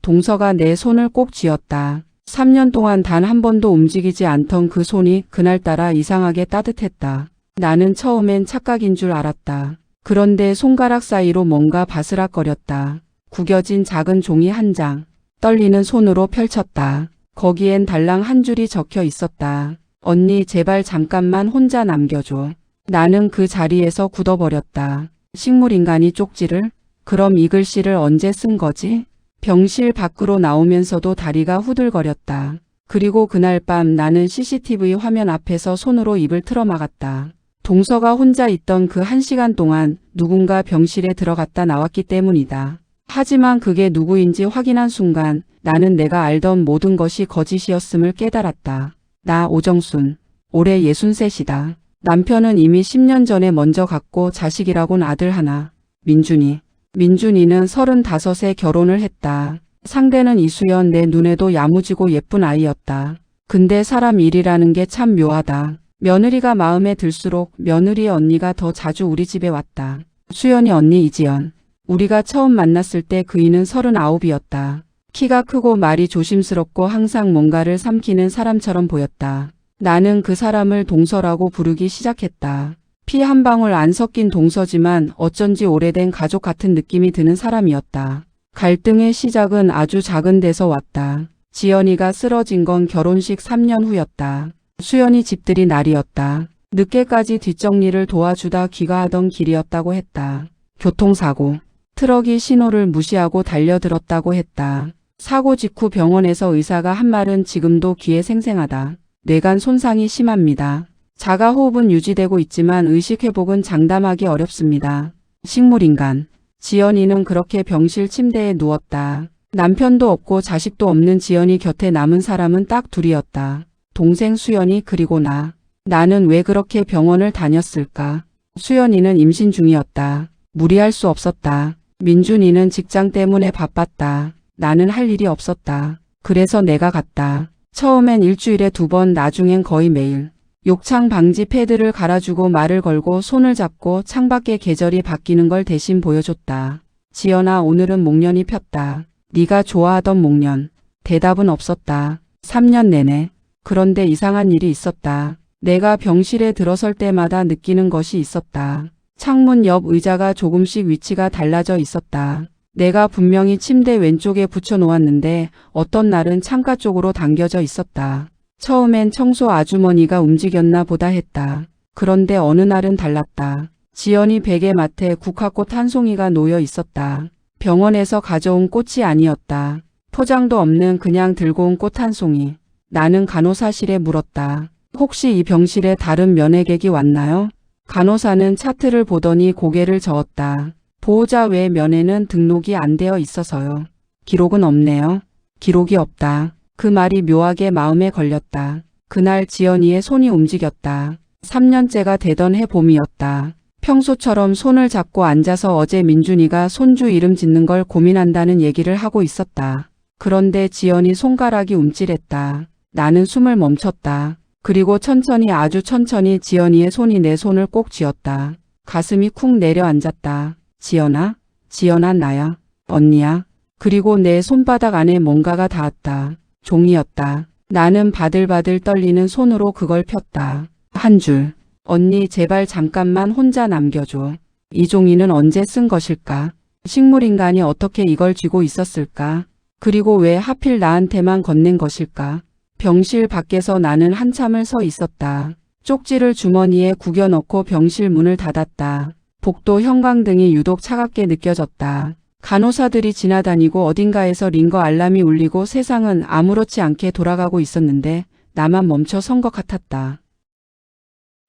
동서가 내 손을 꼭 쥐었다. 3년 동안 단 한 번도 움직이지 않던 그 손이 그날따라 이상하게 따뜻했다. 나는 처음엔 착각인 줄 알았다. 그런데 손가락 사이로 뭔가 바스락거렸다. 구겨진 작은 종이 한 장. 떨리는 손으로 펼쳤다. 거기엔 달랑 한 줄이 적혀 있었다. 언니 제발 잠깐만 혼자 남겨줘. 나는 그 자리에서 굳어버렸다. 식물인간이 쪽지를? 그럼 이 글씨를 언제 쓴 거지? 병실 밖으로 나오면서도 다리가 후들거렸다. 그리고 그날 밤 나는 CCTV 화면 앞에서 손으로 입을 틀어막았다. 동서가 혼자 있던 그 1시간 동안 누군가 병실에 들어갔다 나왔기 때문이다. 하지만 그게 누구인지 확인한 순간 나는 내가 알던 모든 것이 거짓이었음을 깨달았다. 나 오정순. 올해 63이다. 남편은 이미 10년 전에 먼저 갔고 자식이라곤 아들 하나. 민준이. 민준이는 35에 결혼을 했다. 상대는 이수연. 내 눈에도 야무지고 예쁜 아이였다. 근데 사람 일이라는 게 참 묘하다. 며느리가 마음에 들수록 며느리의 언니가 더 자주 우리 집에 왔다. 수연이 언니 이지연. 우리가 처음 만났을 때 그이는 39이었다. 키가 크고 말이 조심스럽고 항상 뭔가를 삼키는 사람처럼 보였다. 나는 그 사람을 동서라고 부르기 시작했다. 피 한 방울 안 섞인 동서지만 어쩐지 오래된 가족 같은 느낌이 드는 사람이었다. 갈등의 시작은 아주 작은 데서 왔다. 지연이가 쓰러진 건 결혼식 3년 후였다. 수연이 집들이 날이었다. 늦게까지 뒷정리를 도와주다 귀가하던 길이었다고 했다. 교통사고. 트럭이 신호를 무시하고 달려들었다고 했다. 사고 직후 병원에서 의사가 한 말은 지금도 귀에 생생하다. 뇌관 손상이 심합니다. 자가호흡은 유지되고 있지만 의식회복은 장담하기 어렵습니다. 식물인간. 지연이는 그렇게 병실 침대에 누웠다. 남편도 없고 자식도 없는 지연이 곁에 남은 사람은 딱 둘이었다. 동생 수연이 그리고 나. 나는 왜 그렇게 병원을 다녔을까? 수연이는 임신 중이었다. 무리할 수 없었다. 민준이는 직장 때문에 바빴다. 나는 할 일이 없었다. 그래서 내가 갔다. 처음엔 일주일에 2번, 나중엔 거의 매일. 욕창 방지 패드를 갈아주고 말을 걸고 손을 잡고 창밖에 계절이 바뀌는 걸 대신 보여줬다. 지연아, 오늘은 목련이 폈다. 네가 좋아하던 목련. 대답은 없었다. 3년 내내. 그런데 이상한 일이 있었다. 내가 병실에 들어설 때마다 느끼는 것이 있었다. 창문 옆 의자가 조금씩 위치가 달라져 있었다. 내가 분명히 침대 왼쪽에 붙여놓았는데 어떤 날은 창가 쪽으로 당겨져 있었다. 처음엔 청소 아주머니가 움직였나 보다 했다. 그런데 어느 날은 달랐다. 지연이 베개 맡에 국화꽃 한 송이가 놓여 있었다. 병원에서 가져온 꽃이 아니었다. 포장도 없는 그냥 들고 온 꽃 한 송이. 나는 간호사실에 물었다. 혹시 이 병실에 다른 면회객이 왔나요? 간호사는 차트를 보더니 고개를 저었다. 보호자 외 면회는 등록이 안 되어 있어서요. 기록은 없네요. 기록이 없다. 그 말이 묘하게 마음에 걸렸다. 그날 지연이의 손이 움직였다. 3년째가 되던 해봄이었다. 평소처럼 손을 잡고 앉아서 어제 민준이가 손주 이름 짓는 걸 고민한다는 얘기를 하고 있었다. 그런데 지연이 손가락이 움찔했다. 나는 숨을 멈췄다. 그리고 천천히, 아주 천천히 지연이의 손이 내 손을 꼭 쥐었다. 가슴이 쿵 내려앉았다. 지연아? 지연아, 나야. 언니야. 그리고 내 손바닥 안에 뭔가가 닿았다. 종이였다. 나는 바들바들 떨리는 손으로 그걸 폈다. 한 줄. 언니 제발 잠깐만 혼자 남겨줘. 이 종이는 언제 쓴 것일까? 식물인간이 어떻게 이걸 쥐고 있었을까? 그리고 왜 하필 나한테만 건넨 것일까? 병실 밖에서 나는 한참을 서 있었다. 쪽지를 주머니에 구겨 넣고 병실 문을 닫았다. 복도 형광등이 유독 차갑게 느껴졌다. 간호사들이 지나다니고 어딘가에서 링거 알람이 울리고 세상은 아무렇지 않게 돌아가고 있었는데 나만 멈춰 선 것 같았다.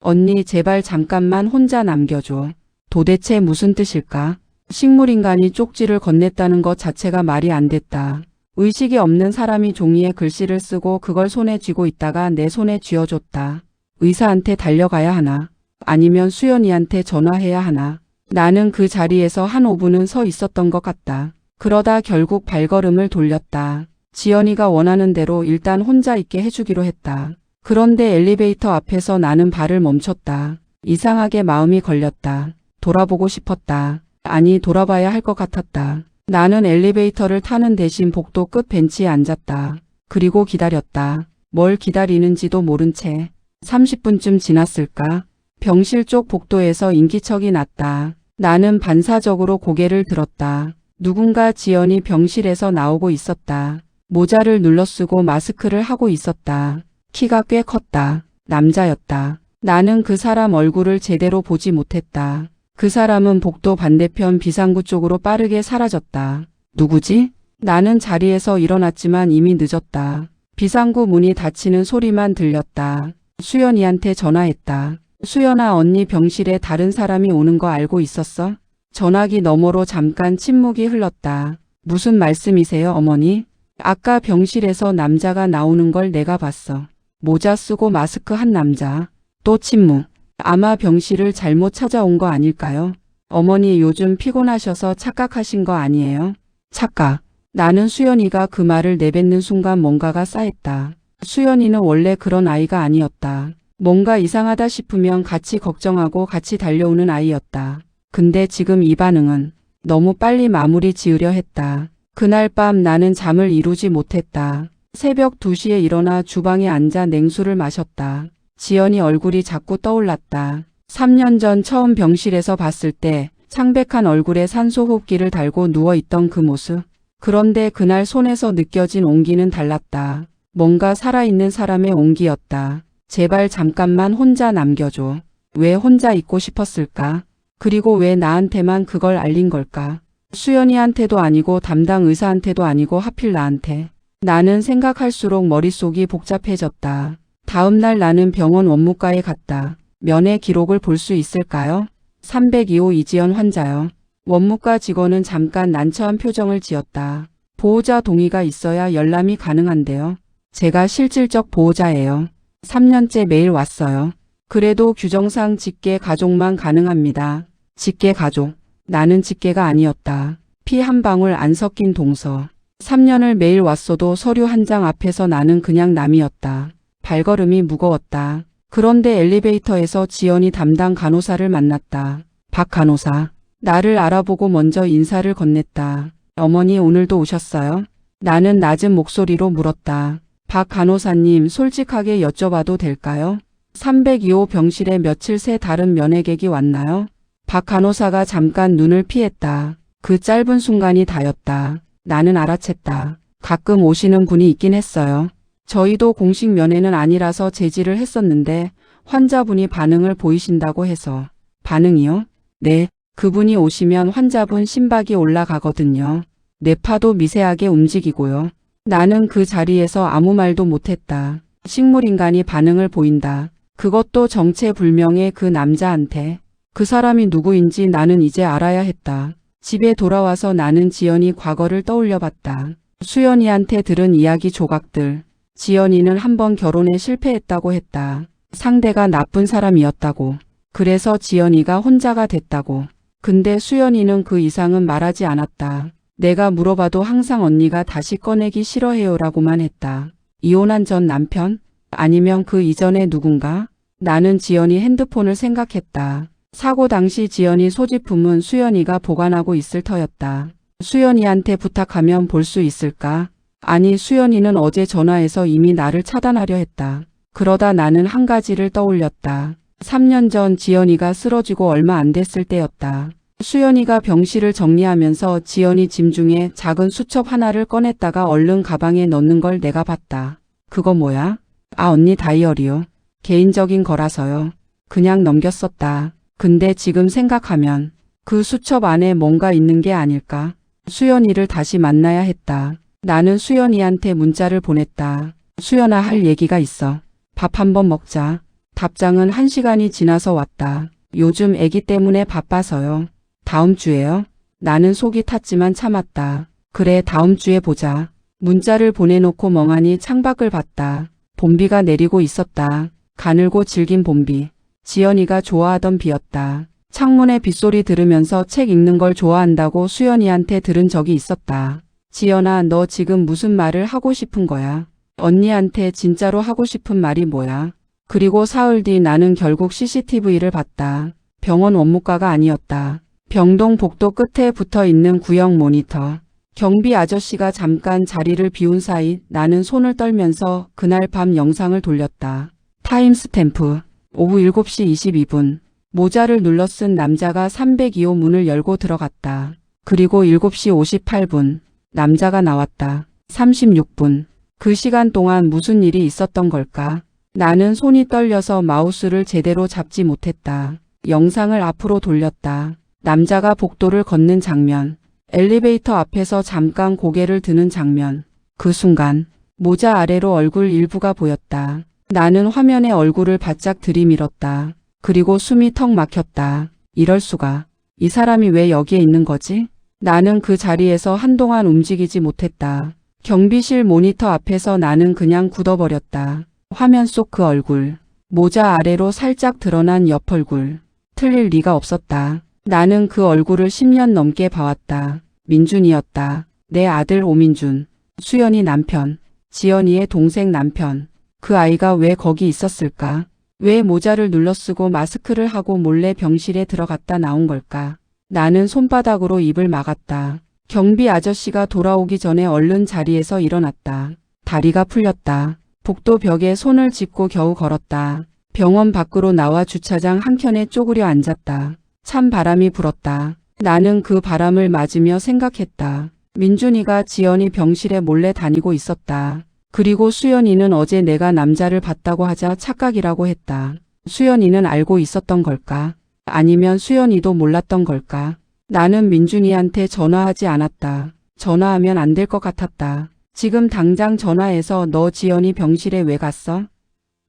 언니 제발 잠깐만 혼자 남겨줘. 도대체 무슨 뜻일까? 식물인간이 쪽지를 건넸다는 것 자체가 말이 안 됐다. 의식이 없는 사람이 종이에 글씨를 쓰고 그걸 손에 쥐고 있다가 내 손에 쥐어줬다. 의사한테 달려가야 하나? 아니면 수연이한테 전화해야 하나? 나는 그 자리에서 한 5분은 서 있었던 것 같다. 그러다 결국 발걸음을 돌렸다. 지연이가 원하는 대로 일단 혼자 있게 해주기로 했다. 그런데 엘리베이터 앞에서 나는 발을 멈췄다. 이상하게 마음이 걸렸다. 돌아보고 싶었다. 아니, 돌아봐야 할 것 같았다. 나는 엘리베이터를 타는 대신 복도 끝 벤치에 앉았다. 그리고 기다렸다. 뭘 기다리는지도 모른 채 30분쯤 지났을까? 병실 쪽 복도에서 인기척이 났다. 나는 반사적으로 고개를 들었다. 누군가 지연이 병실에서 나오고 있었다. 모자를 눌러쓰고 마스크를 하고 있었다. 키가 꽤 컸다. 남자였다. 나는 그 사람 얼굴을 제대로 보지 못했다. 그 사람은 복도 반대편 비상구 쪽으로 빠르게 사라졌다. 누구지? 나는 자리에서 일어났지만 이미 늦었다. 비상구 문이 닫히는 소리만 들렸다. 수연이한테 전화했다. 수연아, 언니 병실에 다른 사람이 오는 거 알고 있었어? 전화기 너머로 잠깐 침묵이 흘렀다. 무슨 말씀이세요, 어머니? 아까 병실에서 남자가 나오는 걸 내가 봤어. 모자 쓰고 마스크 한 남자. 또 침묵. 아마 병실을 잘못 찾아온 거 아닐까요? 어머니 요즘 피곤하셔서 착각하신 거 아니에요? 착각. 나는 수연이가 그 말을 내뱉는 순간 뭔가가 쌓였다. 수연이는 원래 그런 아이가 아니었다. 뭔가 이상하다 싶으면 같이 걱정하고 같이 달려오는 아이였다. 근데 지금 이 반응은 너무 빨리 마무리 지으려 했다. 그날 밤 나는 잠을 이루지 못했다. 새벽 2시에 일어나 주방에 앉아 냉수를 마셨다. 지연이 얼굴이 자꾸 떠올랐다. 3년 전 처음 병실에서 봤을 때 창백한 얼굴에 산소호흡기를 달고 누워있던 그 모습. 그런데 그날 손에서 느껴진 온기는 달랐다. 뭔가 살아있는 사람의 온기였다. 제발 잠깐만 혼자 남겨줘. 왜 혼자 있고 싶었을까? 그리고 왜 나한테만 그걸 알린 걸까? 수연이한테도 아니고 담당 의사한테도 아니고 하필 나한테. 나는 생각할수록 머릿속이 복잡해졌다. 다음 날 나는 병원 원무과에 갔다. 면회 기록을 볼 수 있을까요? 302호 이지연 환자요. 원무과 직원은 잠깐 난처한 표정을 지었다. 보호자 동의가 있어야 열람이 가능한데요. 제가 실질적 보호자예요. 3년째 매일 왔어요. 그래도 규정상 직계 가족만 가능합니다. 직계 가족. 나는 직계가 아니었다. 피 한 방울 안 섞인 동서. 3년을 매일 왔어도 서류 한 장 앞에서 나는 그냥 남이었다. 발걸음이 무거웠다. 그런데 엘리베이터에서 지연이 담당 간호사를 만났다. 박 간호사. 나를 알아보고 먼저 인사를 건넸다. 어머니 오늘도 오셨어요? 나는 낮은 목소리로 물었다. 박 간호사님, 솔직하게 여쭤봐도 될까요? 302호 병실에 며칠 새 다른 면회객이 왔나요? 박 간호사가 잠깐 눈을 피했다. 그 짧은 순간이 다였다. 나는 알아챘다. 가끔 오시는 분이 있긴 했어요. 저희도 공식 면회는 아니라서 제지를 했었는데 환자분이 반응을 보이신다고 해서. 반응이요? 네. 그분이 오시면 환자분 심박이 올라가거든요. 뇌파도 미세하게 움직이고요. 나는 그 자리에서 아무 말도 못했다. 식물인간이 반응을 보인다. 그것도 정체불명의 그 남자한테. 그 사람이 누구인지 나는 이제 알아야 했다. 집에 돌아와서 나는 지연이 과거를 떠올려봤다. 수연이한테 들은 이야기 조각들. 지연이는 한번 결혼에 실패했다고 했다. 상대가 나쁜 사람이었다고. 그래서 지연이가 혼자가 됐다고. 근데 수연이는 그 이상은 말하지 않았다. 내가 물어봐도 항상 언니가 다시 꺼내기 싫어해요라고만 했다. 이혼한 전 남편? 아니면 그 이전에 누군가? 나는 지연이 핸드폰을 생각했다. 사고 당시 지연이 소지품은 수연이가 보관하고 있을 터였다. 수연이한테 부탁하면 볼 수 있을까? 아니, 수연이는 어제 전화해서 이미 나를 차단하려 했다. 그러다 나는 한 가지를 떠올렸다. 3년 전 지연이가 쓰러지고 얼마 안 됐을 때였다. 수연이가 병실을 정리하면서 지연이 짐 중에 작은 수첩 하나를 꺼냈다가 얼른 가방에 넣는 걸 내가 봤다. 그거 뭐야? 아, 언니 다이어리요. 개인적인 거라서요. 그냥 넘겼었다. 근데 지금 생각하면 그 수첩 안에 뭔가 있는 게 아닐까? 수연이를 다시 만나야 했다. 나는 수연이한테 문자를 보냈다. 수연아, 할 얘기가 있어. 밥 한번 먹자. 답장은 1시간이 지나서 왔다. 요즘 애기 때문에 바빠서요. 다음 주에요? 나는 속이 탔지만 참았다. 그래, 다음 주에 보자. 문자를 보내놓고 멍하니 창밖을 봤다. 봄비가 내리고 있었다. 가늘고 질긴 봄비. 지연이가 좋아하던 비였다. 창문에 빗소리 들으면서 책 읽는 걸 좋아한다고 수연이한테 들은 적이 있었다. 지연아, 너 지금 무슨 말을 하고 싶은 거야? 언니한테 진짜로 하고 싶은 말이 뭐야? 그리고 사흘 뒤 나는 결국 CCTV를 봤다. 병원 원무과가 아니었다. 병동 복도 끝에 붙어 있는 구형 모니터. 경비 아저씨가 잠깐 자리를 비운 사이 나는 손을 떨면서 그날 밤 영상을 돌렸다. 타임스탬프. 오후 7시 22분. 모자를 눌러 쓴 남자가 302호 문을 열고 들어갔다. 그리고 7시 58분. 남자가 나왔다. 36분. 그 시간 동안 무슨 일이 있었던 걸까? 나는 손이 떨려서 마우스를 제대로 잡지 못했다. 영상을 앞으로 돌렸다. 남자가 복도를 걷는 장면. 엘리베이터 앞에서 잠깐 고개를 드는 장면. 그 순간 모자 아래로 얼굴 일부가 보였다. 나는 화면에 얼굴을 바짝 들이밀었다. 그리고 숨이 턱 막혔다. 이럴 수가. 이 사람이 왜 여기에 있는 거지? 나는 그 자리에서 한동안 움직이지 못했다. 경비실 모니터 앞에서 나는 그냥 굳어버렸다. 화면 속 그 얼굴. 모자 아래로 살짝 드러난 옆 얼굴. 틀릴 리가 없었다. 나는 그 얼굴을 10년 넘게 봐왔다. 민준이었다. 내 아들 오민준. 수연이 남편. 지연이의 동생 남편. 그 아이가 왜 거기 있었을까? 왜 모자를 눌러쓰고 마스크를 하고 몰래 병실에 들어갔다 나온 걸까? 나는 손바닥으로 입을 막았다. 경비 아저씨가 돌아오기 전에 얼른 자리에서 일어났다. 다리가 풀렸다. 복도 벽에 손을 짚고 겨우 걸었다. 병원 밖으로 나와 주차장 한켠에 쪼그려 앉았다. 찬 바람이 불었다. 나는 그 바람을 맞으며 생각했다. 민준이가 지연이 병실에 몰래 다니고 있었다. 그리고 수연이는 어제 내가 남자를 봤다고 하자 착각이라고 했다. 수연이는 알고 있었던 걸까? 아니면 수연이도 몰랐던 걸까? 나는 민준이한테 전화하지 않았다. 전화하면 안 될 것 같았다. 지금 당장 전화해서 너 지연이 병실에 왜 갔어?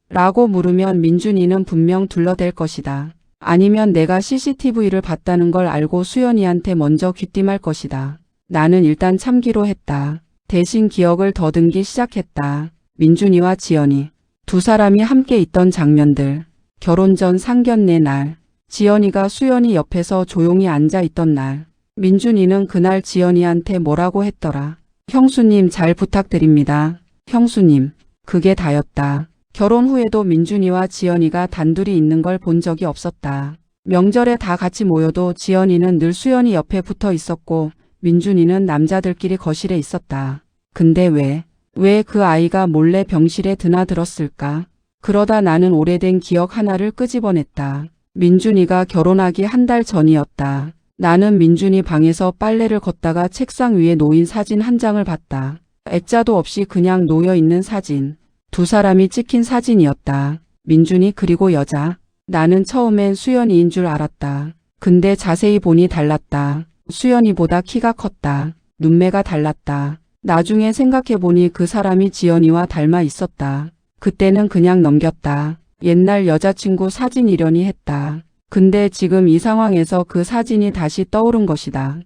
라고 물으면 민준이는 분명 둘러댈 것이다. 아니면 내가 CCTV를 봤다는 걸 알고 수연이한테 먼저 귀띔할 것이다. 나는 일단 참기로 했다. 대신 기억을 더듬기 시작했다. 민준이와 지연이. 두 사람이 함께 있던 장면들. 결혼 전 상견례 날. 지연이가 수연이 옆에서 조용히 앉아 있던 날. 민준이는 그날 지연이한테 뭐라고 했더라. 형수님 잘 부탁드립니다. 형수님. 그게 다였다. 결혼 후에도 민준이와 지연이가 단둘이 있는 걸 본 적이 없었다. 명절에 다 같이 모여도 지연이는 늘 수연이 옆에 붙어 있었고 민준이는 남자들끼리 거실에 있었다. 근데 왜 그 아이가 몰래 병실에 드나들었을까? 그러다 나는 오래된 기억 하나를 끄집어냈다. 민준이가 결혼하기 한 달 전이었다. 나는 민준이 방에서 빨래를 걷다가 책상 위에 놓인 사진 한 장을 봤다. 액자도 없이 그냥 놓여있는 사진. 두 사람이 찍힌 사진이었다. 민준이 그리고 여자. 나는 처음엔 수연이인 줄 알았다. 근데 자세히 보니 달랐다. 수연이보다 키가 컸다. 눈매가 달랐다. 나중에 생각해보니 그 사람이 지연이와 닮아 있었다. 그때는 그냥 넘겼다. 옛날 여자친구 사진이려니 했다. 근데 지금 이 상황에서 그 사진이 다시 떠오른 것이다.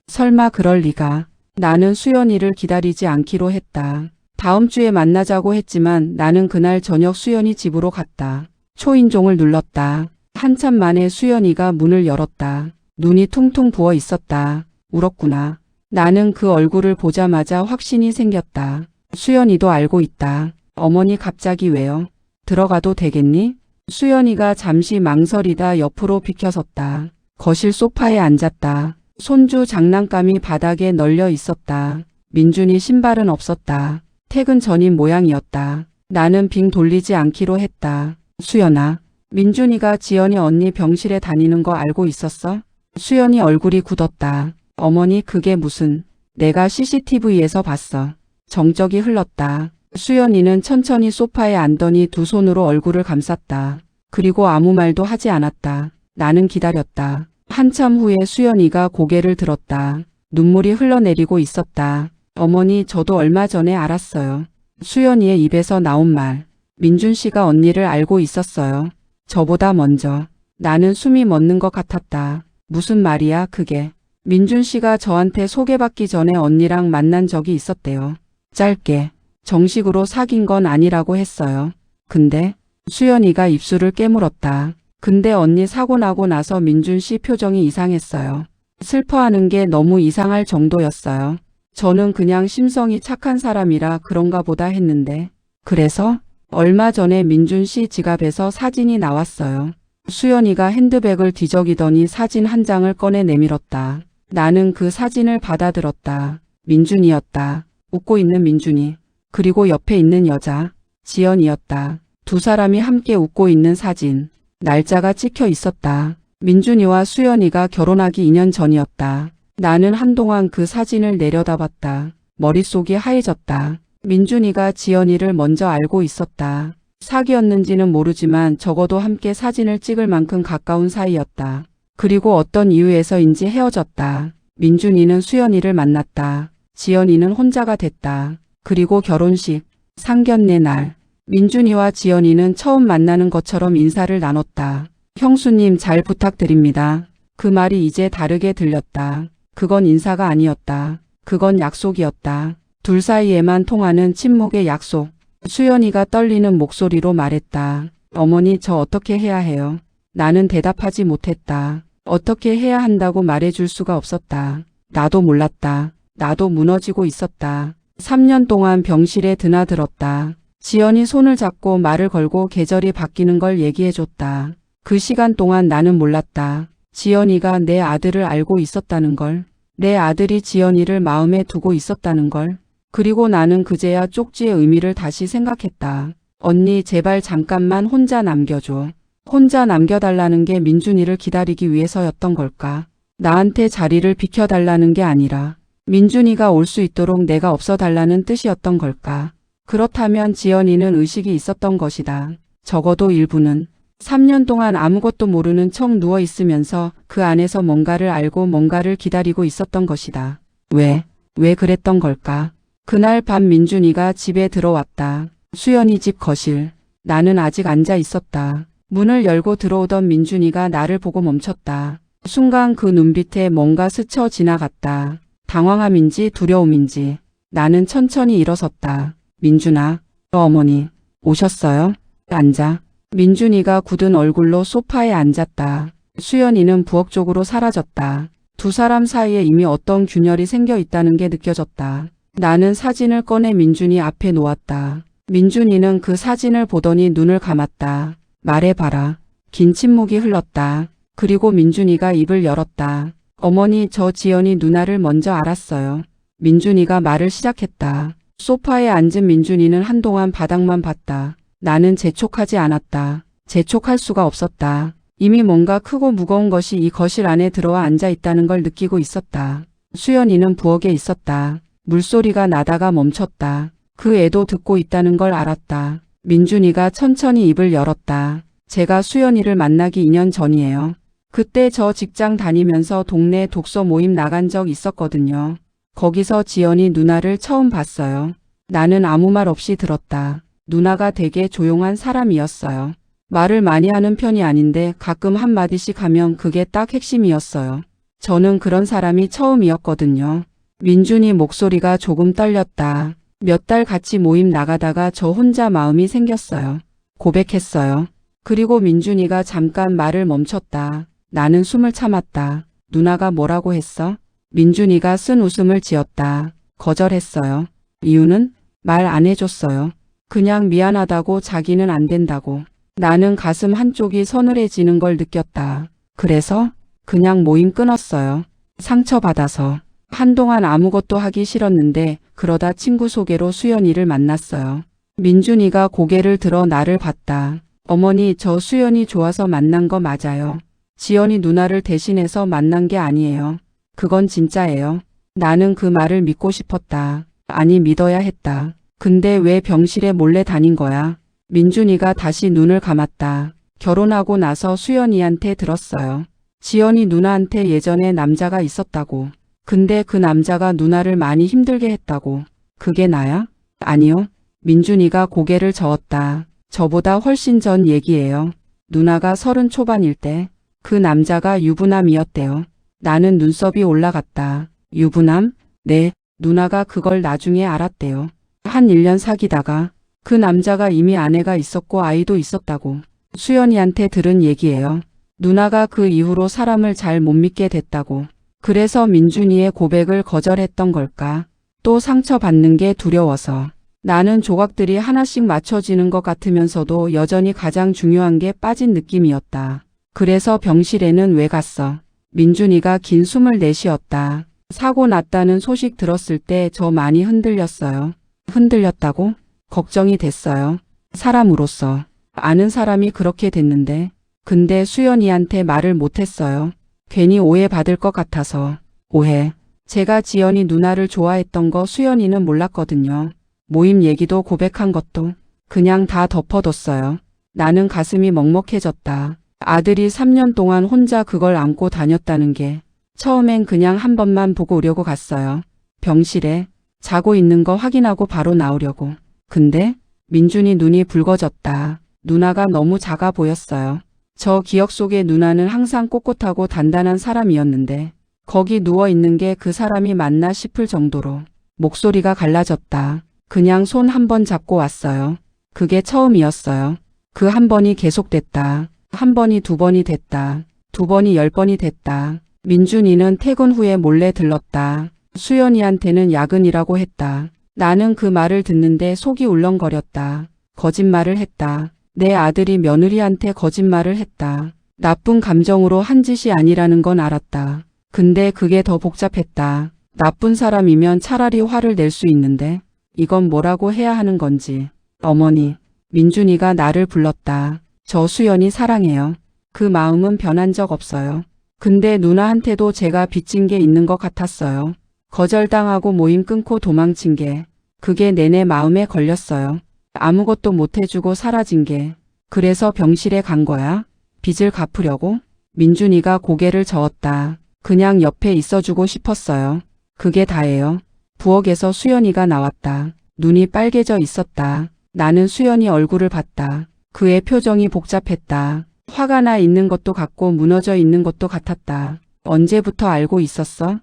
설마 그럴 리가. 나는 수연이를 기다리지 않기로 했다. 다음 주에 만나자고 했지만 나는 그날 저녁 수연이 집으로 갔다. 초인종을 눌렀다. 한참 만에 수연이가 문을 열었다. 눈이 퉁퉁 부어 있었다. 울었구나. 나는 그 얼굴을 보자마자 확신이 생겼다. 수연이도 알고 있다. 어머니 갑자기 왜요? 들어가도 되겠니? 수연이가 잠시 망설이다 옆으로 비켜섰다. 거실 소파에 앉았다. 손주 장난감이 바닥에 널려 있었다. 민준이 신발은 없었다. 퇴근 전인 모양이었다. 나는 빙 돌리지 않기로 했다. 수연아, 민준이가 지연이 언니 병실에 다니는 거 알고 있었어? 수연이 얼굴이 굳었다. 어머니 그게 무슨, 내가 CCTV에서 봤어. 정적이 흘렀다. 수연이는 천천히 소파에 앉더니 두 손으로 얼굴을 감쌌다. 그리고 아무 말도 하지 않았다. 나는 기다렸다. 한참 후에 수연이가 고개를 들었다. 눈물이 흘러내리고 있었다. 어머니 저도 얼마 전에 알았어요. 수연이의 입에서 나온 말. 민준 씨가 언니를 알고 있었어요. 저보다 먼저. 나는 숨이 멎는 것 같았다. 무슨 말이야 그게. 민준 씨가 저한테 소개받기 전에 언니랑 만난 적이 있었대요. 짧게. 정식으로 사귄 건 아니라고 했어요. 근데 수연이가 입술을 깨물었다. 근데 언니 사고 나고 나서 민준 씨 표정이 이상했어요. 슬퍼하는 게 너무 이상할 정도였어요. 저는 그냥 심성이 착한 사람이라 그런가 보다 했는데. 그래서 얼마 전에 민준 씨 지갑에서 사진이 나왔어요. 수연이가 핸드백을 뒤적이더니 사진 한 장을 꺼내 내밀었다. 나는 그 사진을 받아들었다. 민준이었다. 웃고 있는 민준이. 그리고 옆에 있는 여자, 지연이었다. 두 사람이 함께 웃고 있는 사진. 날짜가 찍혀 있었다. 민준이와 수연이가 결혼하기 2년 전이었다. 나는 한동안 그 사진을 내려다봤다. 머릿속이 하얘졌다. 민준이가 지연이를 먼저 알고 있었다. 사귀었는지는 모르지만 적어도 함께 사진을 찍을 만큼 가까운 사이였다. 그리고 어떤 이유에서인지 헤어졌다. 민준이는 수연이를 만났다. 지연이는 혼자가 됐다. 그리고 결혼식, 상견례 날, 민준이와 지연이는 처음 만나는 것처럼 인사를 나눴다. 형수님 잘 부탁드립니다. 그 말이 이제 다르게 들렸다. 그건 인사가 아니었다. 그건 약속이었다. 둘 사이에만 통하는 침묵의 약속. 수연이가 떨리는 목소리로 말했다. 어머니 저 어떻게 해야 해요? 나는 대답하지 못했다. 어떻게 해야 한다고 말해줄 수가 없었다. 나도 몰랐다. 나도 무너지고 있었다. 3년 동안 병실에 드나들었다. 지연이 손을 잡고 말을 걸고 계절이 바뀌는 걸 얘기해줬다. 그 시간 동안 나는 몰랐다. 지연이가 내 아들을 알고 있었다는 걸. 내 아들이 지연이를 마음에 두고 있었다는 걸. 그리고 나는 그제야 쪽지의 의미를 다시 생각했다. 언니 제발 잠깐만 혼자 남겨줘. 혼자 남겨달라는 게 민준이를 기다리기 위해서였던 걸까? 나한테 자리를 비켜달라는 게 아니라 민준이가 올 수 있도록 내가 없어달라는 뜻이었던 걸까? 그렇다면 지연이는 의식이 있었던 것이다. 적어도 일부는. 3년 동안 아무것도 모르는 척 누워있으면서 그 안에서 뭔가를 알고 뭔가를 기다리고 있었던 것이다. 왜 그랬던 걸까? 그날 밤 민준이가 집에 들어왔다. 수연이 집 거실. 나는 아직 앉아 있었다. 문을 열고 들어오던 민준이가 나를 보고 멈췄다. 순간 그 눈빛에 뭔가 스쳐 지나갔다. 당황함인지 두려움인지. 나는 천천히 일어섰다. 민준아, 어머니 오셨어요? 앉아. 민준이가 굳은 얼굴로 소파에 앉았다. 수연이는 부엌 쪽으로 사라졌다. 두 사람 사이에 이미 어떤 균열이 생겨 있다는 게 느껴졌다. 나는 사진을 꺼내 민준이 앞에 놓았다. 민준이는 그 사진을 보더니 눈을 감았다. 말해봐라. 긴 침묵이 흘렀다. 그리고 민준이가 입을 열었다. 어머니 저 지연이 누나를 먼저 알았어요. 민준이가 말을 시작했다. 소파에 앉은 민준이는 한동안 바닥만 봤다. 나는 재촉하지 않았다. 재촉할 수가 없었다. 이미 뭔가 크고 무거운 것이 이 거실 안에 들어와 앉아 있다는 걸 느끼고 있었다. 수연이는 부엌에 있었다. 물소리가 나다가 멈췄다. 그 애도 듣고 있다는 걸 알았다. 민준이가 천천히 입을 열었다. 제가 수연이를 만나기 2년 전이에요. 그때 저 직장 다니면서 동네 독서 모임 나간 적 있었거든요. 거기서 지연이 누나를 처음 봤어요. 나는 아무 말 없이 들었다. 누나가 되게 조용한 사람이었어요. 말을 많이 하는 편이 아닌데 가끔 한마디씩 하면 그게 딱 핵심이었어요. 저는 그런 사람이 처음이었거든요. 민준이 목소리가 조금 떨렸다. 몇 달 같이 모임 나가다가 저 혼자 마음이 생겼어요. 고백했어요. 그리고 민준이가 잠깐 말을 멈췄다. 나는 숨을 참았다. 누나가 뭐라고 했어? 민준이가 쓴 웃음을 지었다. 거절했어요. 이유는? 말 안 해줬어요. 그냥 미안하다고 자기는 안 된다고. 나는 가슴 한쪽이 서늘해지는 걸 느꼈다. 그래서 그냥 모임 끊었어요. 상처받아서. 한동안 아무것도 하기 싫었는데 그러다 친구 소개로 수연이를 만났어요. 민준이가 고개를 들어 나를 봤다. 어머니 저 수연이 좋아서 만난 거 맞아요. 지연이 누나를 대신해서 만난 게 아니에요. 그건 진짜예요. 나는 그 말을 믿고 싶었다. 아니 믿어야 했다. 근데 왜 병실에 몰래 다닌 거야? 민준이가 다시 눈을 감았다. 결혼하고 나서 수연이한테 들었어요. 지연이 누나한테 예전에 남자가 있었다고. 근데 그 남자가 누나를 많이 힘들게 했다고. 그게 나야? 아니요. 민준이가 고개를 저었다. 저보다 훨씬 전 얘기예요. 누나가 30 초반일 때 그 남자가 유부남이었대요. 나는 눈썹이 올라갔다. 유부남? 네. 누나가 그걸 나중에 알았대요. 한 1년 사귀다가 그 남자가 이미 아내가 있었고 아이도 있었다고. 수연이한테 들은 얘기예요. 누나가 그 이후로 사람을 잘 못 믿게 됐다고. 그래서 민준이의 고백을 거절했던 걸까? 또 상처받는 게 두려워서. 나는 조각들이 하나씩 맞춰지는 것 같으면서도 여전히 가장 중요한 게 빠진 느낌이었다. 그래서 병실에는 왜 갔어? 민준이가 긴 숨을 내쉬었다. 사고 났다는 소식 들었을 때 저 많이 흔들렸어요. 흔들렸다고? 걱정이 됐어요. 사람으로서. 아는 사람이 그렇게 됐는데. 근데 수연이한테 말을 못했어요. 괜히 오해받을 것 같아서. 오해. 제가 지연이 누나를 좋아했던 거 수연이는 몰랐거든요. 모임 얘기도 고백한 것도 그냥 다 덮어뒀어요. 나는 가슴이 먹먹해졌다. 아들이 3년 동안 혼자 그걸 안고 다녔다는 게 처음엔 그냥 한 번만 보고 오려고 갔어요. 병실에 자고 있는 거 확인하고 바로 나오려고. 근데 민준이 눈이 붉어졌다. 누나가 너무 작아 보였어요. 저 기억 속의 누나는 항상 꼿꼿하고 단단한 사람이었는데 거기 누워있는 게 그 사람이 맞나 싶을 정도로 목소리가 갈라졌다. 그냥 손 한 번 잡고 왔어요. 그게 처음이었어요. 그 한 번이 계속됐다. 한 번이 두 번이 됐다. 두 번이 10번이 됐다. 민준이는 퇴근 후에 몰래 들렀다. 수연이한테는 야근이라고 했다. 나는 그 말을 듣는데 속이 울렁거렸다. 거짓말을 했다. 내 아들이 며느리한테 거짓말을 했다. 나쁜 감정으로 한 짓이 아니라는 건 알았다. 근데 그게 더 복잡했다. 나쁜 사람이면 차라리 화를 낼 수 있는데 이건 뭐라고 해야 하는 건지. 어머니, 민준이가 나를 불렀다. 저 수연이 사랑해요. 그 마음은 변한 적 없어요. 근데 누나한테도 제가 빚진 게 있는 것 같았어요. 거절당하고 모임 끊고 도망친 게. 그게 내내 마음에 걸렸어요. 아무것도 못 해주고 사라진 게. 그래서 병실에 간 거야? 빚을 갚으려고? 민준이가 고개를 저었다. 그냥 옆에 있어주고 싶었어요. 그게 다예요. 부엌에서 수연이가 나왔다. 눈이 빨개져 있었다. 나는 수연이 얼굴을 봤다. 그의 표정이 복잡했다. 화가 나 있는 것도 같고 무너져 있는 것도 같았다. 언제부터 알고 있었어?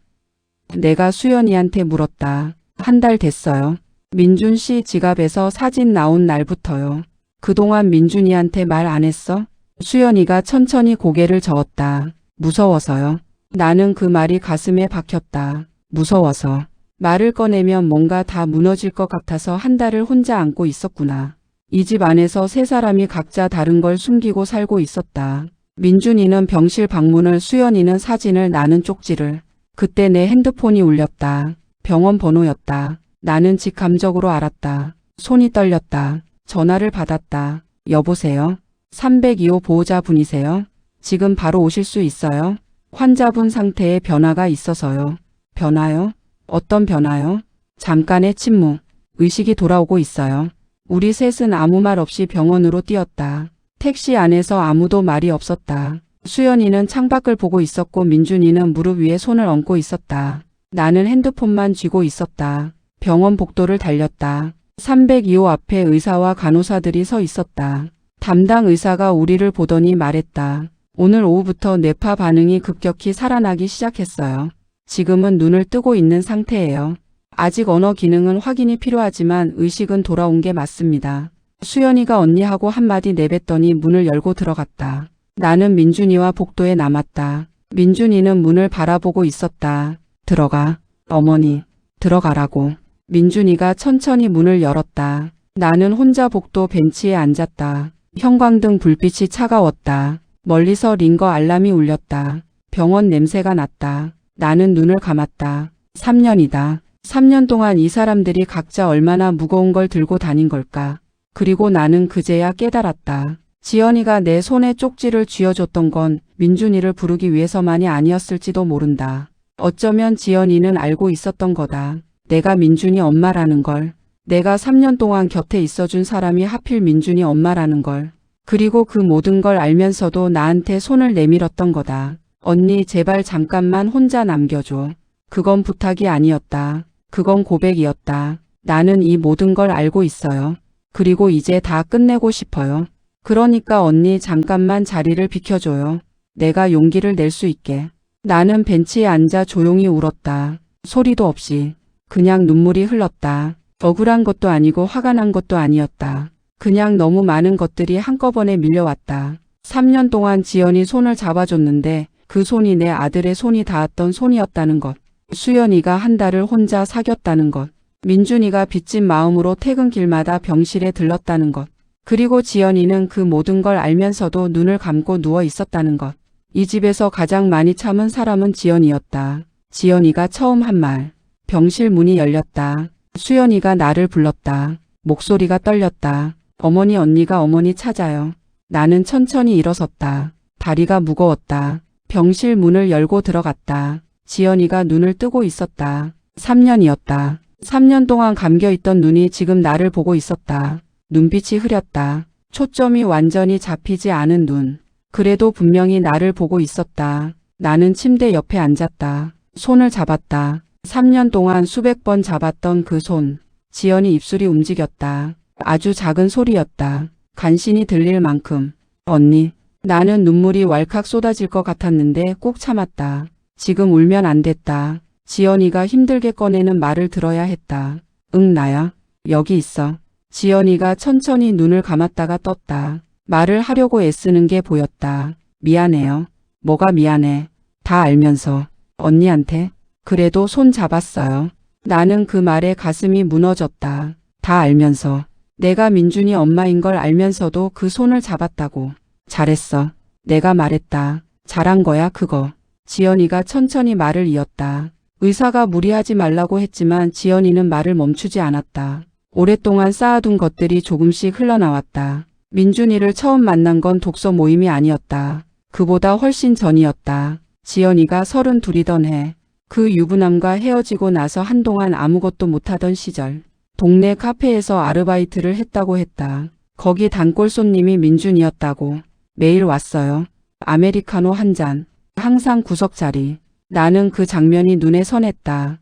내가 수연이한테 물었다. 한 달 됐어요. 민준 씨 지갑에서 사진 나온 날부터요. 그동안 민준이한테 말 안 했어? 수연이가 천천히 고개를 저었다. 무서워서요. 나는 그 말이 가슴에 박혔다. 무서워서. 말을 꺼내면 뭔가 다 무너질 것 같아서 한 달을 혼자 안고 있었구나. 이 집 안에서 세 사람이 각자 다른 걸 숨기고 살고 있었다. 민준이는 병실 방문을, 수연이는 사진을, 나는 쪽지를. 그때 내 핸드폰이 울렸다. 병원 번호였다. 나는 직감적으로 알았다. 손이 떨렸다. 전화를 받았다. 여보세요? 302호 보호자분이세요? 지금 바로 오실 수 있어요? 환자분 상태에 변화가 있어서요. 변화요? 어떤 변화요? 잠깐의 침묵. 의식이 돌아오고 있어요. 우리 셋은 아무 말 없이 병원으로 뛰었다. 택시 안에서 아무도 말이 없었다. 수연이는 창밖을 보고 있었고 민준이는 무릎 위에 손을 얹고 있었다. 나는 핸드폰만 쥐고 있었다. 병원 복도를 달렸다. 302호 앞에 의사와 간호사들이 서 있었다. 담당 의사가 우리를 보더니 말했다. 오늘 오후부터 뇌파 반응이 급격히 살아나기 시작했어요. 지금은 눈을 뜨고 있는 상태예요. 아직 언어 기능은 확인이 필요하지만 의식은 돌아온 게 맞습니다. 수연이가 언니하고 한마디 내뱉더니 문을 열고 들어갔다. 나는 민준이와 복도에 남았다. 민준이는 문을 바라보고 있었다. 들어가. 어머니, 들어가라고. 민준이가 천천히 문을 열었다. 나는 혼자 복도 벤치에 앉았다. 형광등 불빛이 차가웠다. 멀리서 링거 알람이 울렸다. 병원 냄새가 났다. 나는 눈을 감았다. 3년이다. 3년 동안 이 사람들이 각자 얼마나 무거운 걸 들고 다닌 걸까. 그리고 나는 그제야 깨달았다. 지연이가 내 손에 쪽지를 쥐어줬던 건 민준이를 부르기 위해서만이 아니었을지도 모른다. 어쩌면 지연이는 알고 있었던 거다. 내가 민준이 엄마라는 걸. 내가 3년 동안 곁에 있어준 사람이 하필 민준이 엄마라는 걸. 그리고 그 모든 걸 알면서도 나한테 손을 내밀었던 거다. 언니, 제발 잠깐만 혼자 남겨줘. 그건 부탁이 아니었다. 그건 고백이었다. 나는 이 모든 걸 알고 있어요. 그리고 이제 다 끝내고 싶어요. 그러니까 언니 잠깐만 자리를 비켜줘요. 내가 용기를 낼 수 있게. 나는 벤치에 앉아 조용히 울었다. 소리도 없이. 그냥 눈물이 흘렀다. 억울한 것도 아니고 화가 난 것도 아니었다. 그냥 너무 많은 것들이 한꺼번에 밀려왔다. 3년 동안 지연이 손을 잡아줬는데 그 손이 내 아들의 손이 닿았던 손이었다는 것. 수연이가 한 달을 혼자 사귀었다는 것. 민준이가 빚진 마음으로 퇴근길마다 병실에 들렀다는 것. 그리고 지연이는 그 모든 걸 알면서도 눈을 감고 누워 있었다는 것. 이 집에서 가장 많이 참은 사람은 지연이었다. 지연이가 처음 한 말. 병실 문이 열렸다. 수연이가 나를 불렀다. 목소리가 떨렸다. 어머니, 언니가 어머니 찾아요. 나는 천천히 일어섰다. 다리가 무거웠다. 병실 문을 열고 들어갔다. 지연이가 눈을 뜨고 있었다. 3년이었다. 3년 동안 감겨있던 눈이 지금 나를 보고 있었다. 눈빛이 흐렸다. 초점이 완전히 잡히지 않은 눈. 그래도 분명히 나를 보고 있었다. 나는 침대 옆에 앉았다. 손을 잡았다. 3년 동안 수백 번 잡았던 그 손. 지연이 입술이 움직였다. 아주 작은 소리였다. 간신히 들릴 만큼. 언니. 나는 눈물이 왈칵 쏟아질 것 같았는데 꾹 참았다. 지금 울면 안 됐다. 지연이가 힘들게 꺼내는 말을 들어야 했다. 응, 나야. 여기 있어. 지연이가 천천히 눈을 감았다가 떴다. 말을 하려고 애쓰는 게 보였다. 미안해요. 뭐가 미안해. 다 알면서. 언니한테. 그래도 손 잡았어요. 나는 그 말에 가슴이 무너졌다. 다 알면서. 내가 민준이 엄마인 걸 알면서도 그 손을 잡았다고. 잘했어. 내가 말했다. 잘한 거야 그거. 지연이가 천천히 말을 이었다. 의사가 무리하지 말라고 했지만 지연이는 말을 멈추지 않았다. 오랫동안 쌓아둔 것들이 조금씩 흘러나왔다. 민준이를 처음 만난 건 독서 모임이 아니었다. 그보다 훨씬 전이었다. 지연이가 32이던 해. 그 유부남과 헤어지고 나서 한동안 아무것도 못하던 시절. 동네 카페에서 아르바이트를 했다고 했다. 거기 단골 손님이 민준이었다고. 매일 왔어요. 아메리카노 한 잔. 항상 구석자리. 나는 그 장면이 눈에 선했다.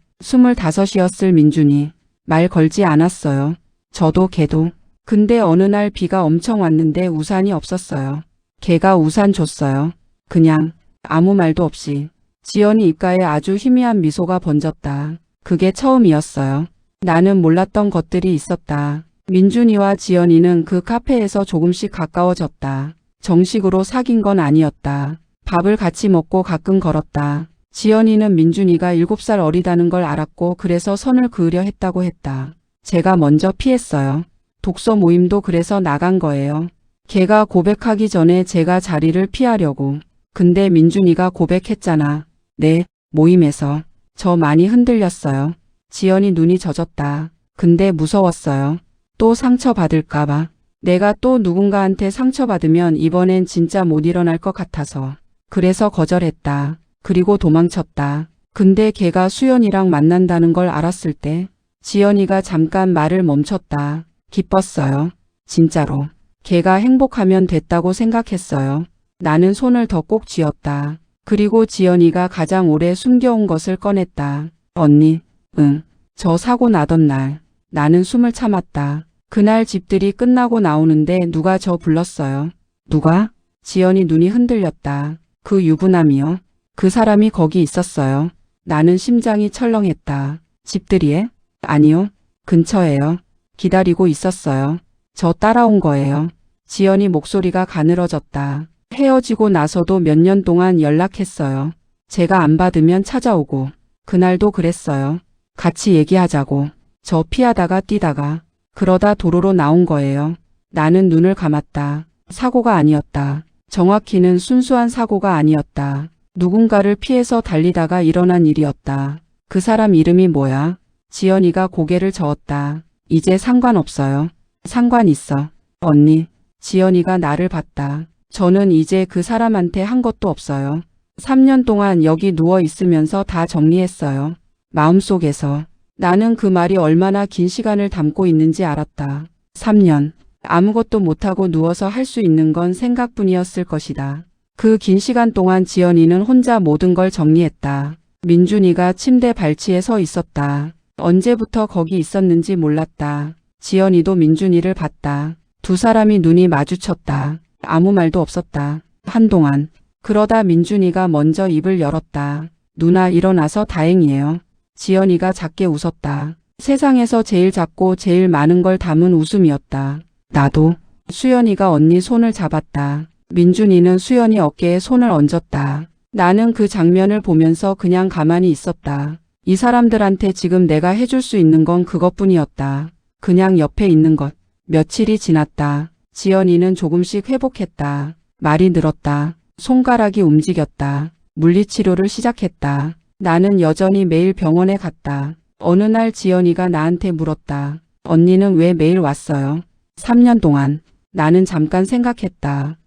25이었을 민준이. 말 걸지 않았어요. 저도 걔도. 근데 어느 날 비가 엄청 왔는데 우산이 없었어요. 걔가 우산 줬어요. 그냥 아무 말도 없이. 지연이 입가에 아주 희미한 미소가 번졌다. 그게 처음이었어요. 나는 몰랐던 것들이 있었다. 민준이와 지연이는 그 카페에서 조금씩 가까워졌다. 정식으로 사귄 건 아니었다. 밥을 같이 먹고 가끔 걸었다. 지연이는 민준이가 7살 어리다는 걸 알았고 그래서 선을 그으려 했다고 했다. 제가 먼저 피했어요. 독서 모임도 그래서 나간 거예요. 걔가 고백하기 전에 제가 자리를 피하려고. 근데 민준이가 고백했잖아. 네, 모임에서. 저 많이 흔들렸어요. 지연이 눈이 젖었다. 근데 무서웠어요. 또 상처받을까봐. 내가 또 누군가한테 상처받으면 이번엔 진짜 못 일어날 것 같아서. 그래서 거절했다. 그리고 도망쳤다. 근데 걔가 수연이랑 만난다는 걸 알았을 때 지연이가 잠깐 말을 멈췄다. 기뻤어요. 진짜로. 걔가 행복하면 됐다고 생각했어요. 나는 손을 더 꼭 쥐었다. 그리고 지연이가 가장 오래 숨겨온 것을 꺼냈다. 언니, 응. 저 사고 나던 날. 나는 숨을 참았다. 그날 집들이 끝나고 나오는데 누가 저 불렀어요. 누가? 지연이 눈이 흔들렸다. 그 유부남이요. 그 사람이 거기 있었어요. 나는 심장이 철렁했다. 집들이에? 아니요. 근처에요. 기다리고 있었어요. 저 따라온 거예요. 지연이 목소리가 가늘어졌다. 헤어지고 나서도 몇 년 동안 연락했어요. 제가 안 받으면 찾아오고. 그날도 그랬어요. 같이 얘기하자고. 저 피하다가 뛰다가. 그러다 도로로 나온 거예요. 나는 눈을 감았다. 사고가 아니었다. 정확히는 순수한 사고가 아니었다. 누군가를 피해서 달리다가 일어난 일이었다. 그 사람 이름이 뭐야? 지연이가 고개를 저었다. 이제 상관없어요. 상관 있어. 언니. 지연이가 나를 봤다. 저는 이제 그 사람한테 한 것도 없어요. 3년 동안 여기 누워 있으면서 다 정리했어요. 마음속에서. 나는 그 말이 얼마나 긴 시간을 담고 있는지 알았다. 3년. 아무것도 못하고 누워서 할 수 있는 건 생각뿐이었을 것이다. 그 긴 시간 동안 지연이는 혼자 모든 걸 정리했다. 민준이가 침대 발치에 서 있었다. 언제부터 거기 있었는지 몰랐다. 지연이도 민준이를 봤다. 두 사람이 눈이 마주쳤다. 아무 말도 없었다. 한동안. 그러다 민준이가 먼저 입을 열었다. 누나 일어나서 다행이에요. 지연이가 작게 웃었다. 세상에서 제일 작고 제일 많은 걸 담은 웃음이었다. 나도. 수연이가 언니 손을 잡았다. 민준이는 수연이 어깨에 손을 얹었다. 나는 그 장면을 보면서 그냥 가만히 있었다. 이 사람들한테 지금 내가 해줄 수 있는 건 그것뿐이었다. 그냥 옆에 있는 것. 며칠이 지났다. 지연이는 조금씩 회복했다. 말이 늘었다. 손가락이 움직였다. 물리치료를 시작했다. 나는 여전히 매일 병원에 갔다. 어느 날 지연이가 나한테 물었다. 언니는 왜 매일 왔어요? 3년 동안. 나는 잠깐 생각했다.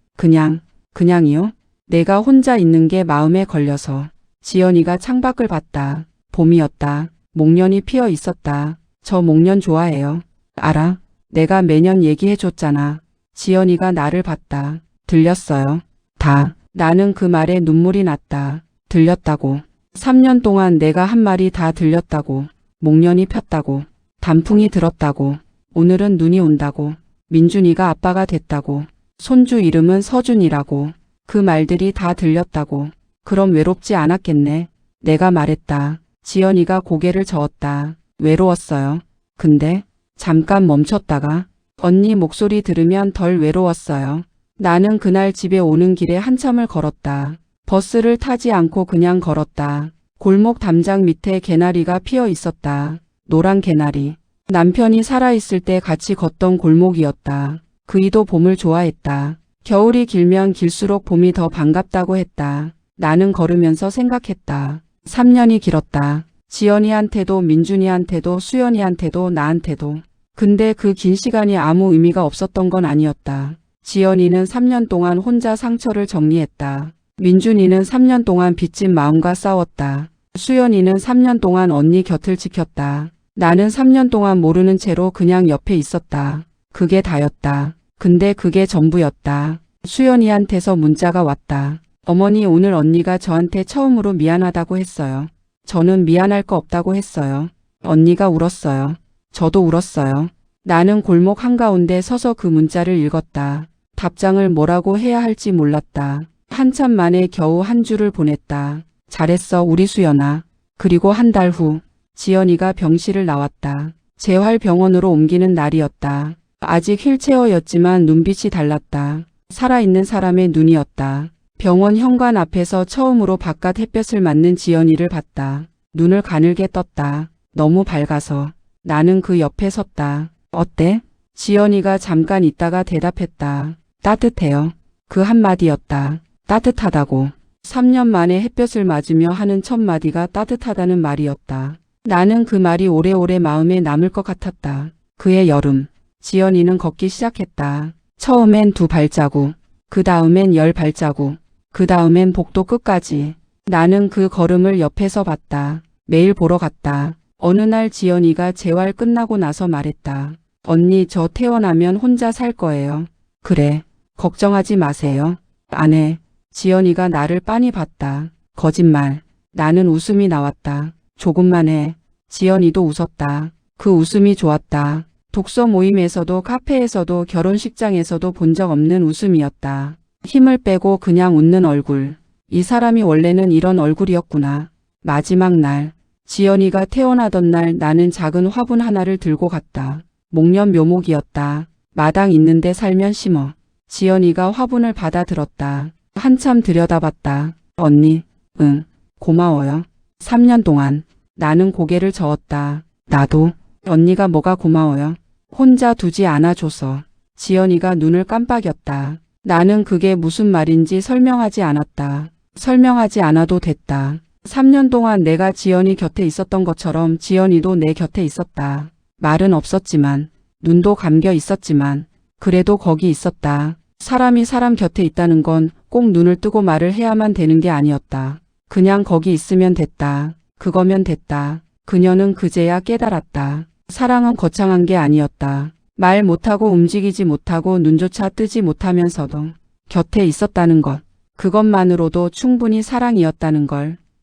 그냥이요? 내가 혼자 있는 게 마음에 걸려서. 지연이가 창밖을 봤다. 봄이었다. 목련이 피어 있었다. 저 목련 좋아해요. 알아? 내가 매년 얘기해줬잖아. 지연이가 나를 봤다. 들렸어요. 다. 나는 그 말에 눈물이 났다. 들렸다고. 3년 동안 내가 한 말이 다 들렸다고. 목련이 폈다고. 단풍이 들었다고. 오늘은 눈이 온다고. 민준이가 아빠가 됐다고. 손주 이름은 서준이라고. 그 말들이 다 들렸다고. 그럼 외롭지 않았겠네. 내가 말했다. 지연이가 고개를 저었다. 외로웠어요. 근데 잠깐 멈췄다가 언니 목소리 들으면 덜 외로웠어요. 나는 그날 집에 오는 길에 한참을 걸었다. 버스를 타지 않고 그냥 걸었다. 골목 담장 밑에 개나리가 피어 있었다. 노란 개나리. 남편이 살아있을 때 같이 걷던 골목이었다. 그이도 봄을 좋아했다. 겨울이 길면 길수록 봄이 더 반갑다고 했다. 나는 걸으면서 생각했다. 3년이 길었다. 지연이한테도 민준이한테도 수연이한테도 나한테도. 근데 그 긴 시간이 아무 의미가 없었던 건 아니었다. 지연이는 3년 동안 혼자 상처를 정리했다. 민준이는 3년 동안 빚진 마음과 싸웠다. 수연이는 3년 동안 언니 곁을 지켰다. 나는 3년 동안 모르는 채로 그냥 옆에 있었다. 그게 다였다. 근데 그게 전부였다. 수연이한테서 문자가 왔다. 어머니, 오늘 언니가 저한테 처음으로 미안하다고 했어요. 저는 미안할 거 없다고 했어요. 언니가 울었어요. 저도 울었어요. 나는 골목 한가운데 서서 그 문자를 읽었다. 답장을 뭐라고 해야 할지 몰랐다. 한참 만에 겨우 한 줄을 보냈다. 잘했어, 우리 수연아. 그리고 한 달 후 지연이가 병실을 나왔다. 재활병원으로 옮기는 날이었다. 아직 휠체어였지만 눈빛이 달랐다. 살아있는 사람의 눈이었다. 병원 현관 앞에서 처음으로 바깥 햇볕을 맞는 지연이를 봤다. 눈을 가늘게 떴다. 너무 밝아서. 나는 그 옆에 섰다. 어때? 지연이가 잠깐 있다가 대답했다. 따뜻해요. 그 한마디였다. 따뜻하다고. 3년 만에 햇볕을 맞으며 하는 첫 마디가 따뜻하다는 말이었다. 나는 그 말이 오래오래 마음에 남을 것 같았다. 그해 여름. 지연이는 걷기 시작했다. 처음엔 2발자국. 그 다음엔 10발자국. 그 다음엔 복도 끝까지. 나는 그 걸음을 옆에서 봤다. 매일 보러 갔다. 어느 날 지연이가 재활 끝나고 나서 말했다. 언니, 저 퇴원하면 혼자 살 거예요. 그래. 걱정하지 마세요. 안 해. 지연이가 나를 빤히 봤다. 거짓말. 나는 웃음이 나왔다. 조금만 해. 지연이도 웃었다. 그 웃음이 좋았다. 독서 모임에서도 카페에서도 결혼식장에서도 본 적 없는 웃음이었다. 힘을 빼고 그냥 웃는 얼굴. 이 사람이 원래는 이런 얼굴이었구나. 마지막 날. 지연이가 퇴원하던 날 나는 작은 화분 하나를 들고 갔다. 목련 묘목이었다. 마당 있는데 살면 심어. 지연이가 화분을 받아 들었다. 한참 들여다봤다. 언니, 응, 고마워요. 3년 동안. 나는 고개를 저었다. 나도. 언니가 뭐가 고마워요? 혼자 두지 않아줘서. 지연이가 눈을 깜빡였다. 나는 그게 무슨 말인지 설명하지 않았다. 설명하지 않아도 됐다. 3년 동안 내가 지연이 곁에 있었던 것처럼 지연이도 내 곁에 있었다. 말은 없었지만, 눈도 감겨 있었지만, 그래도 거기 있었다. 사람이 사람 곁에 있다는 건 꼭 눈을 뜨고 말을 해야만 되는 게 아니었다. 그냥 거기 있으면 됐다. 그거면 됐다. 그녀는 그제야 깨달았다. 사랑은 거창한 게 아니었다. 말 못하고 움직이지 못하고 눈조차 뜨지 못하면서도 곁에 있었다는 것. 그것만으로도 충분히 사랑이었다는 걸.